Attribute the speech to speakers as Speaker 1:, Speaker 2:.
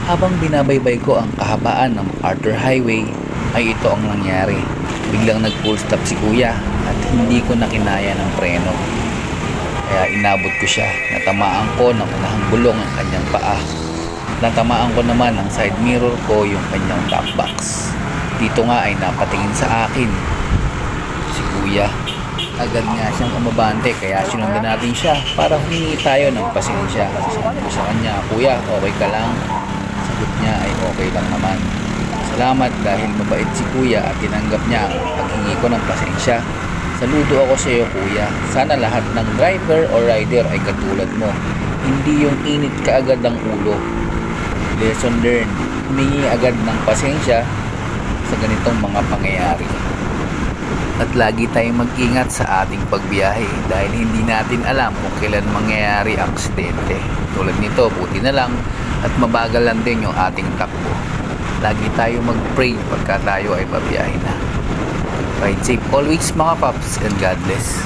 Speaker 1: Habang binabaybay ko ang kahabaan ng MacArthur Highway ay ito ang nangyari. Biglang nag-full stop si kuya at hindi ko na kinaya ng preno. Kaya inabot ko siya. Natamaan ko ng unahang gulong ang kanyang paa. Natamaan ko naman ang side mirror ko yung kanyang top box. Dito nga ay napatingin sa akin si kuya. Agad nga siyang umabante kaya sinundan natin siya para humingi tayo ng pasensya. Sabi ko sa kanya, kuya, okay ka lang? Sagot niya ay okay lang naman. Salamat dahil mabait si kuya at tinanggap niya ang paghingi ko ng pasensya. Saludo ako sa iyo kuya. Sana lahat ng driver o rider ay katulad mo. Hindi yung init kaagad ng ulo. Lesson learned. Humingi agad ng pasensya sa ganitong mga pangyayari. At lagi tayong mag-ingat sa ating pagbiyahe dahil hindi natin alam kung kailan mangyayari ang aksidente. Tulad nito, buti na lang at mabagal lang din yung ating takbo. Lagi tayo mag-pray pagka tayo ay babiyahe na. Ride safe always mga paps and God bless.